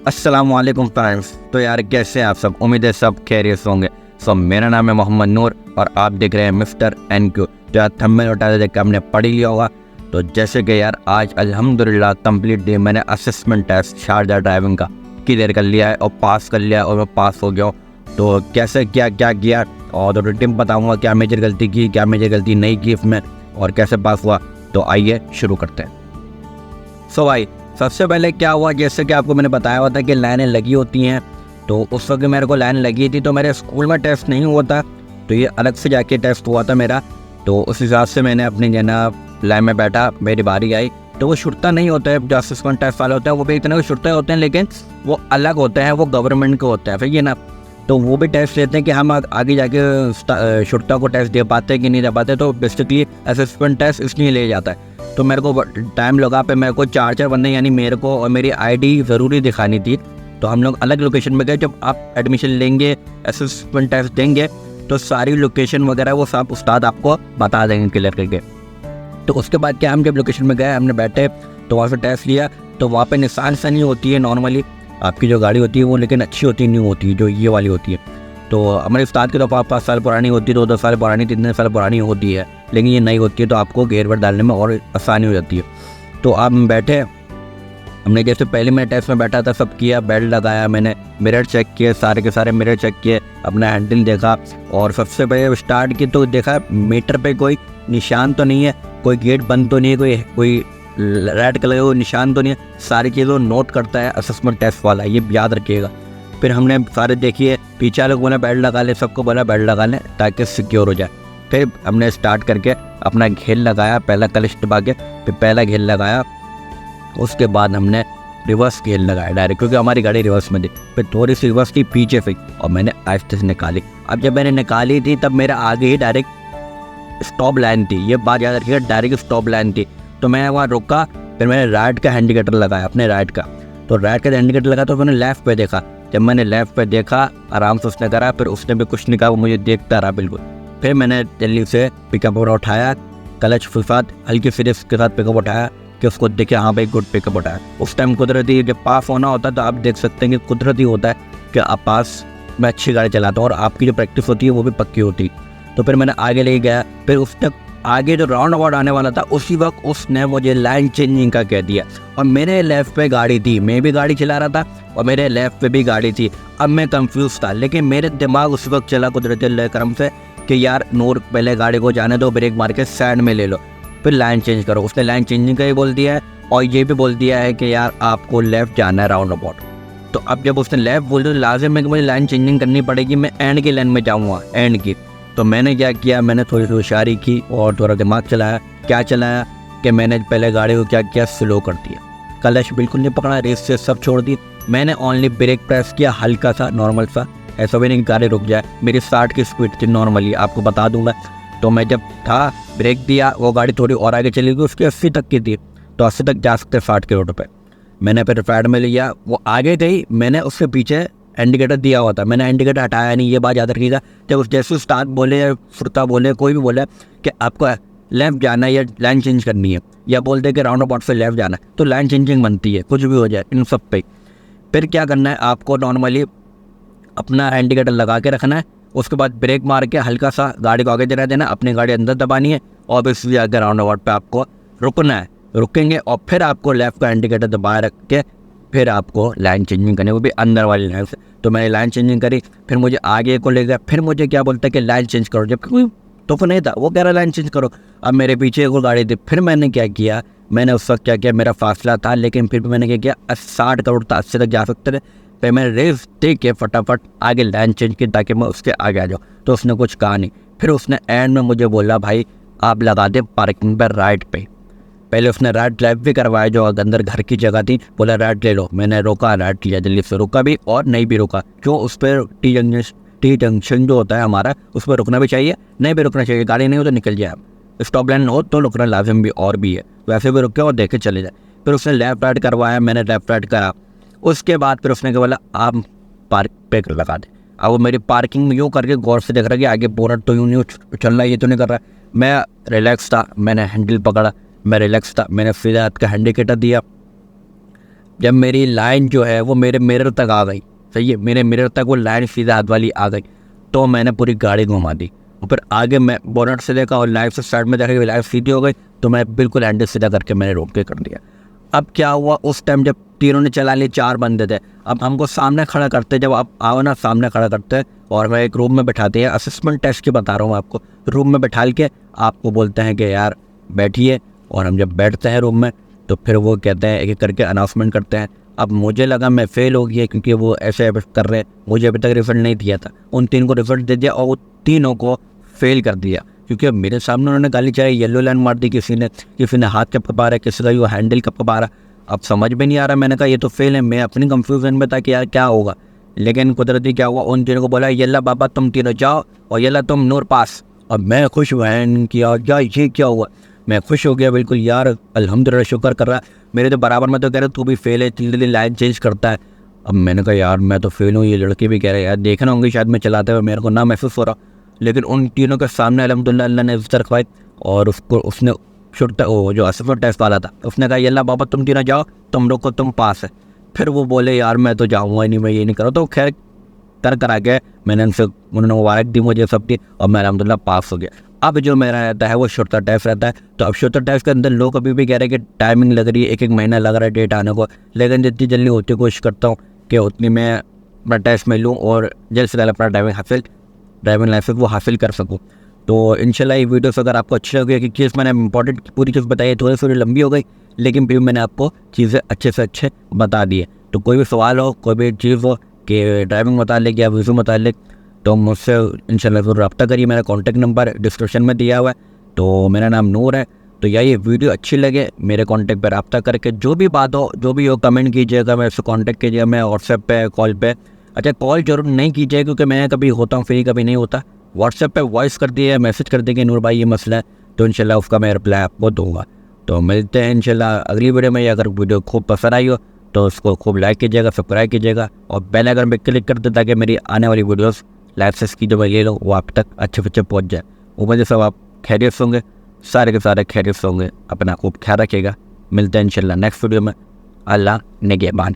अस्सलामुअलैकुम फ्रेंड्स। तो यार कैसे हैं आप सब? उम्मीद है सब खैरियत से होंगे। मेरा नाम है मोहम्मद नूर और आप देख रहे हैं मिस्टर NQ। तो यार थंबनेल उठा देख के आपने पढ़ ही लिया होगा। तो जैसे कि यार आज अल्हम्दुलिल्लाह कंप्लीट डे मैंने असेसमेंट टेस्ट शारजा ड्राइविंग का क्लियर कर लिया है और पास कर लिया और मैं पास हो गया हूँ। तो कैसे क्या क्या किया और तो टिप बताऊँगा, क्या मेजर गलती की, क्या मेजर गलती नहीं की इसमें और कैसे पास हुआ। तो आइए शुरू करते हैं। भाई सबसे पहले क्या हुआ, जैसे कि आपको मैंने बताया हुआ था कि लाइनें लगी होती हैं। तो उस वक्त मेरे को लाइन लगी थी, तो मेरे स्कूल में टेस्ट नहीं हुआ था, तो ये अलग से जाके टेस्ट हुआ था मेरा। तो उस हिसाब से मैंने अपनी जना लाइन में बैठा, मेरी बारी आई। तो वो छुट्टा नहीं होता है, जो असिस्टेंट टेस्ट वाले होते हैं वो भी इतने छुट्टे होते हैं, लेकिन वो अलग होते हैं, वो गवर्नमेंट के होते हैं फिर ये ना। तो वो भी टेस्ट लेते हैं कि हम आगे जाके छुट्टा को टेस्ट दे पाते हैं कि नहीं दे पाते। तो बेसिकली असिस्टेंट टेस्ट इसलिए ले जाता है। तो मेरे को टाइम लगा पे, मेरे को चार बंदे यानी मेरे को और मेरी ID ज़रूरी दिखानी थी। तो हम लोग अलग लोकेशन में गए। जब आप एडमिशन लेंगे, असिस्टेंट टेस्ट देंगे, तो सारी लोकेशन वगैरह वो सब उस्ताद आपको बता देंगे क्लियर करके। तो उसके बाद क्या, हम जब लोकेशन में गए, हमने बैठे तो वहाँ से टेस्ट लिया। तो वहाँ पे निशान सा नहीं होती है नॉर्मली आपकी जो गाड़ी होती है वो, लेकिन अच्छी होती नहीं होती जो ये वाली होती है। तो हमारे उस्ताद की तो 5 साल पुरानी होती है, 2 साल पुरानी, 3 साल पुरानी होती है, लेकिन ये नई होती है। तो आपको गेयर वेयर डालने में और आसानी हो जाती है। तो आप बैठे, हमने जैसे पहले मैं टेस्ट में बैठा था सब किया, बेल्ट लगाया, मैंने मिरर चेक किए, सारे के सारे मिरर चेक किए, अपना हैंडल देखा। और सबसे पहले स्टार्ट की तो देखा मीटर पे कोई निशान तो नहीं है, कोई गेट बंद तो नहीं है, कोई रेड कलर का निशान तो नहीं है। सारी चीज़ों नोट करता है असेसमेंट टेस्ट वाला, ये याद रखिएगा। फिर हमने सारे देखिए, पीछे लोग बोला बेल्ट लगा ले, सबको बोला बेल्ट लगा ले ताकि सिक्योर हो जाए। फिर हमने स्टार्ट करके अपना घेर लगाया, पहला क्लच दबा के फिर पहला घेर लगाया। उसके बाद हमने रिवर्स घेर लगाया डायरेक्ट, क्योंकि हमारी गाड़ी रिवर्स में थी। फिर थोड़ी सी रिवर्स की पीछे फिर और मैंने आहिस्ते से निकाली। अब जब मैंने निकाली थी तब मेरा आगे ही डायरेक्ट स्टॉप लाइन थी, ये बात याद रखिएगा, डायरेक्ट स्टॉप लाइन थी। तो मैं वहाँ रुका, फिर मैंने राइट का इंडिकेटर लगाया, अपने राइट का। तो राइट का इंडिकेटर लगा तो मैंने लेफ़्ट पे देखा। जब मैंने लेफ़्ट पे देखा, आराम से उसने करा, फिर उसने भी कुछ नहीं कहा, वो मुझे देखता रहा बिल्कुल। फिर मैंने जल्दी से पिकअप उठाया, क्लच के साथ हल्की सीरीज के साथ पिकअप उठाया कि उसको देखे हाँ भाई गुड पिकअप उठाया। उस टाइम कुदरती जब पास होना होता है तो आप देख सकते हैं कि कुदरती होता है कि आप पास में अच्छी गाड़ी चलाता हूँ और आपकी जो प्रैक्टिस होती है वो भी पक्की होती है। तो फिर मैंने आगे ले गया। फिर उसने आगे जो राउंड अबाउट आने वाला था उसी वक्त उसने मुझे लाइन चेंजिंग का कह दिया। और मेरे लेफ़्ट पे गाड़ी थी, मैं भी गाड़ी चला रहा था और मेरे लेफ़्ट पे भी गाड़ी थी। अब मैं कंफ्यूज था, लेकिन मेरे दिमाग उस वक्त चला कुदरती अल्लाह के करम से कि यार नूर पहले गाड़ी को जाने दो, ब्रेक मार के साइड में ले लो, फिर लाइन चेंज करो। उसने लाइन चेंजिंग का ही बोल दिया है और ये भी बोल दिया है कि यार आपको लेफ़्ट जाना है राउंड अबाउट। तो अब जब उसने लेफ़्ट बोल दिया तो लाजिम है कि मुझे लाइन चेंजिंग करनी पड़ेगी, मैं एंड की लाइन में जाऊँगा, एंड की। तो मैंने क्या किया, मैंने थोड़ी सी होशियारी की और थोड़ा दिमाग चलाया। क्या चलाया कि मैंने पहले गाड़ी को क्या किया, स्लो कर दिया, क्लच बिल्कुल नहीं पकड़ा, रेस से सब छोड़ दी। मैंने ओनली ब्रेक प्रेस किया, हल्का सा नॉर्मल सा, ऐसा भी नहीं गाड़ी रुक जाए। मेरी 60 की स्पीड थी नॉर्मली, आपको बता दूंगा। तो मैं जब था ब्रेक दिया, वो गाड़ी थोड़ी और आगे चली गई, उसकी 80 तक की थी, तो 80 तक जा सकते 60 के रोड पर। मैंने फिर साइड में लिया, वो आगे गई, मैंने उसके पीछे इंडिकेटर दिया हुआ था, मैंने इंडिकेटर हटाया नहीं, ये बात याद रखिएगा। जब उस जैसे उस्ताद बोले या सुरता बोले, कोई भी बोले कि आपको लेफ़्ट जाना है या लाइन चेंज करनी है, या बोल दे कि राउंड अबाउट से लेफ़्ट जाना है, तो लाइन चेंजिंग बनती है, कुछ भी हो जाए इन सब पे। फिर क्या करना है, आपको नॉर्मली अपना इंडिकेटर लगा के रखना है। उसके बाद ब्रेक मार के हल्का सा गाड़ी को आगे चला देना, अपनी गाड़ी अंदर दबानी है और फिर सीधे आगे राउंड अबाउट पर आपको रुकना है। रुकेंगे और फिर आपको लेफ़्ट का इंडिकेटर दबाए रख के फिर आपको लाइन चेंजिंग करनी है, वो भी अंदर वाली लाइन से। तो मैंने लाइन चेंजिंग करी, फिर मुझे आगे को ले गया, फिर मुझे क्या बोलता है कि लाइन चेंज करो, जबकि कोई तो नहीं था, वो कह रहा लाइन चेंज करो। अब मेरे पीछे एक गाड़ी थी। फिर मैंने क्या किया, मैंने उस वक्त क्या किया, मेरा फासला था लेकिन फिर भी मैंने क्या किया, 60 करोड़ था, 80 तक जा सकते थे। फिर मैंने रेस दे के फटाफट आगे लाइन चेंज की ताकि मैं उसके आगे आ जाऊँ। तो उसने कुछ कहा नहीं। फिर उसने एंड में मुझे बोला भाई आप लगा दे पार्किंग पर राइट पे। पहले उसने राइट लेफ्ट भी करवाया, जो अंदर घर की जगह थी, बोला राइट ले लो। मैंने रोका, राइट लिया, जल्दी से रुका भी और नहीं भी रुका, क्यों उस पर टी जंक्शन जो होता है हमारा, उस पर रुकना भी चाहिए, नहीं भी रुकना चाहिए, गाड़ी नहीं हो तो निकल जाए। स्टॉप लाइन हो तो रुकना लाजिम भी और भी है, वैसे भी रुके और देखे चले जाए। फिर उसने लेफ्ट राइट करवाया, मैंने लेफ्ट राइट करा। उसके बाद फिर उसने क्या बोला, आप पार्क पे लगा दे। अब वो मेरी पार्किंग में यूँ करके गौर से देख रहा कि आगे बोनट तो यूँ नहीं चल रहा है, ये तो नहीं कर रहा है। मैं रिलैक्स था, मैंने हैंडल पकड़ा, मैं रिलैक्स था, मैंने सीधा हाथ का इंडिकेटर दिया, जब मेरी लाइन जो है वो मेरे मिरर तक आ गई, सही है, मेरे मिरर तक वो लाइन सीधा हाथ वाली आ गई, तो मैंने पूरी गाड़ी घुमा दी और फिर आगे मैं बोनट से देखा और लाइफ से साइड में देखा कि लाइफ सीधी हो गई, तो मैं बिल्कुल हैंडल सीधा करके मैंने रोक के कर दिया। अब क्या हुआ, उस टाइम जब तीनों ने चला लिए, 4 बंदे थे, अब हमको सामने खड़ा करते, जब आप आओ ना सामने खड़ा करते हैं और मैं एक रूम में बैठाते हैं, असेसमेंट टेस्ट की बता रहा हूँ आपको, रूम में बैठा के आपको बोलते हैं कि यार बैठिए, और हम जब बैठते हैं रूम में तो फिर वो कहते हैं एक एक करके अनाउंसमेंट करते हैं। अब मुझे लगा मैं फेल हो गया क्योंकि वो ऐसे कर रहे हैं, मुझे अभी तक रिफंड नहीं दिया था, उन 3 को रिफंड दे दिया और वो तीनों को फेल कर दिया क्योंकि अब मेरे सामने उन्होंने गाली चाहे, येलो लाइन मार दी, किसी ने हाथ कपा रहा है, किसी का वो हैंडल कपा रहा। अब समझ में नहीं आ रहा, मैंने कहा ये तो फेल है, मैं अपनी कंफ्यूजन में था कि यार क्या होगा, लेकिन कुदरती क्या हुआ, उन तीनों को बोला यल्ला बाबा तुम तीनों जाओ और यल्ला तुम नूर पास। अब मैं खुश बहन किया, ये क्या हुआ, मैं खुश हो गया बिल्कुल, यार अल्हम्दुलिल्लाह शुक्र कर रहा। मेरे तो बराबर में तो कह रहे तू भी फेल है, जल्दी लाइन चेंज करता है। अब मैंने कहा यार मैं तो फेल हूँ, ये लड़के भी कह रहे हैं यार, देखना होंगे शायद मैं चलाते हुए मेरे को ना महसूस हो रहा, लेकिन उन तीनों के सामने अल्हम्दुलिल्लाह अल्लाह ने इज्जत रखवाई और उसने छुट्टा वो जो असेसमेंट टेस्ट वाला था उसने कहा यल्ला बाबा तुम तीनों जाओ, तुम लोग को तुम पास है। फिर वो बोले यार मैं तो जाऊँगा ही नहीं, मैं ये नहीं करूँ, तो खैर करा के मैंने उन्होंने मुबारक दी मुझे सबकी और मैं अल्हम्दुलिल्लाह पास हो गया। अब जो मेरा रहता है वो शोरता टेस्ट रहता है, तो अब शोरता टेस्ट के अंदर लोग अभी भी कह रहे हैं कि टाइमिंग लग रही है, 1-1 महीना लग रहा है डेट आने को, लेकिन जितनी जल्दी होती कोशिश करता हूँ कि उतनी मैं अपना टेस्ट में लूँ और जल्द से जल्द अपना ड्राइविंग लाइसेंस वो हासिल कर सकूँ। तो इंशाल्लाह ये वीडियोस अगर आपको अच्छी लगी, कि चीज़ मैंने इंपॉर्टेंट पूरी चीज़ बताई है, थोड़ी लंबी हो गई लेकिन फिर मैंने आपको चीज़ें अच्छे से अच्छे बता दी है। तो कोई भी सवाल हो, कोई भी चीज़ हो कि ड्राइविंग मुतालिक या वीज़ा मुतालिक, तो मुझसे इंशाल्लाह ज़रूर रब्ता करिए। मेरा कॉन्टैक्ट नंबर डिस्क्रिप्शन में दिया हुआ है, तो मेरा नाम नूर है। तो या ये वीडियो अच्छी लगे मेरे कॉन्टैक्ट पर रब्ता करके जो भी बात हो, जो भी हो कमेंट कीजिएगा, मेरे से कॉन्टैक्ट कीजिएगा, मैं व्हाट्सएप पे कॉल पे, अच्छा कॉल जरूर नहीं कीजिए क्योंकि मैं कभी होता हूँ फ्री, कभी नहीं होता। व्हाट्सएप पे वॉइस कर दिए, मैसेज कर देंगे नूर भाई ये मसला है, तो इंशाल्लाह उसका मैं रिप्लाई आपको दूँगा। तो मिलते हैं इंशाल्लाह अगली वीडियो में। अगर वीडियो खूब पसंद आई हो तो उसको खूब लाइक कीजिएगा, सब्सक्राइब कीजिएगा और बेल आइकन पे क्लिक कर दे ताकि मेरी आने वाली वीडियोस लाइसेंस की जो मैं ले लो वो आप तक अच्छे बच्चे पहुँच जाए। उम्मीद है सब आप खैरियत से होंगे, सारे के सारे खैरियत से होंगे। अपना खूब ख्याल रखिएगा। मिलते हैं इंशाल्लाह नेक्स्ट वीडियो में। अल्लाह निगहबान।